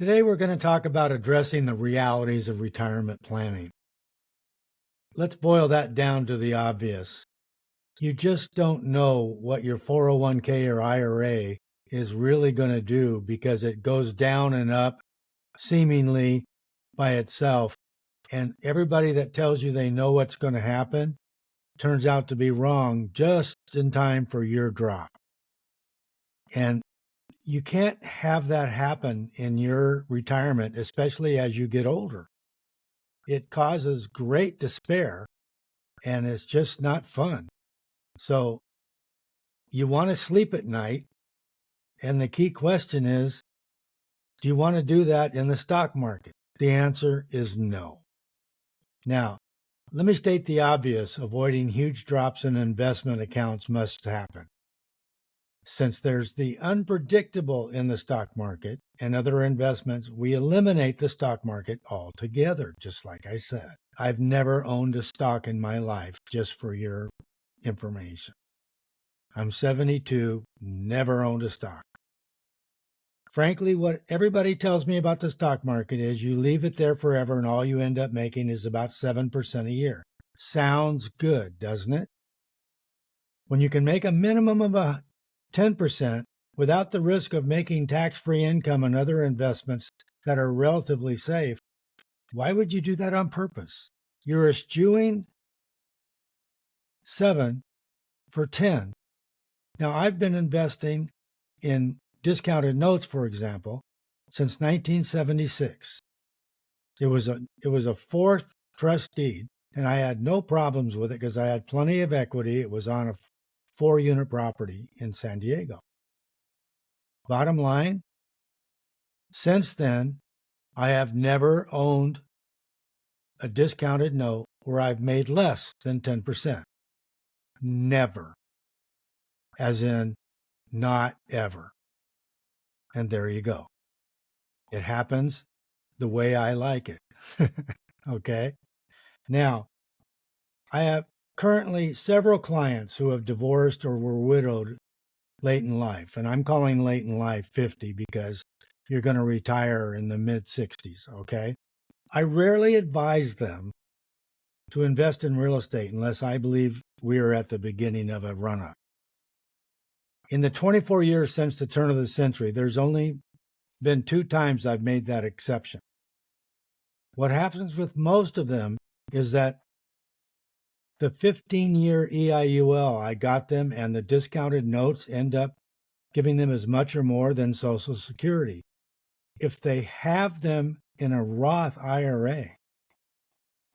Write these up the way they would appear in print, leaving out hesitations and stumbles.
Today, we're going to talk about addressing the realities of retirement planning. Let's boil that down to the obvious. You just don't know what your 401k or IRA is really going to do because it goes down and up seemingly by itself. And everybody that tells you they know what's going to happen turns out to be wrong just in time for your drop. And you can't have that happen in your retirement, especially as you get older. It causes great despair and it's just not fun. So you want to sleep at night. And the key question is, do you want to do that in the stock market? The answer is no. Now, let me state the obvious. Avoiding huge drops in investment accounts must happen. Since there's the unpredictable in the stock market and other investments, we eliminate the stock market altogether, just like I said. I've never owned a stock in my life, just for your information. I'm 72, never owned a stock. Frankly, what everybody tells me about the stock market is you leave it there forever and all you end up making is about 7% a year. Sounds good, doesn't it? When you can make a minimum of 10% without the risk of making tax-free income and other investments that are relatively safe, why would you do that on purpose? You're eschewing 7 for 10. Now, I've been investing in discounted notes, for example, since 1976. It was a fourth trust deed, and I had no problems with it because I had plenty of equity. It was on a 4-unit property in San Diego. Bottom line, since then, I have never owned a discounted note where I've made less than 10%. Never. As in, not ever. And there you go. It happens the way I like it. Okay? Now, I have currently several clients who have divorced or were widowed late in life. And I'm calling late in life 50 because you're going to retire in the mid 60s. Okay? I rarely advise them to invest in real estate unless I believe we are at the beginning of a run-up. In the 24 years since the turn of the century, there's only been 2 times I've made that exception. What happens with most of them is that the 15-year EIUL, I got them, and the discounted notes end up giving them as much or more than Social Security. If they have them in a Roth IRA,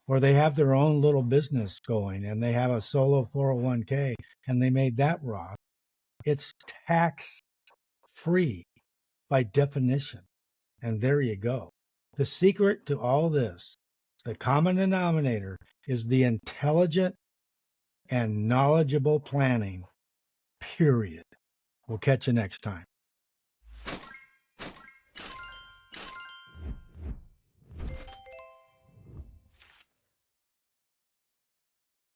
or they have their own little business going and they have a solo 401k and they made that Roth, it's tax-free by definition. And there you go. The secret to all this, the common denominator, is the intelligent and knowledgeable planning, period. We'll catch you next time.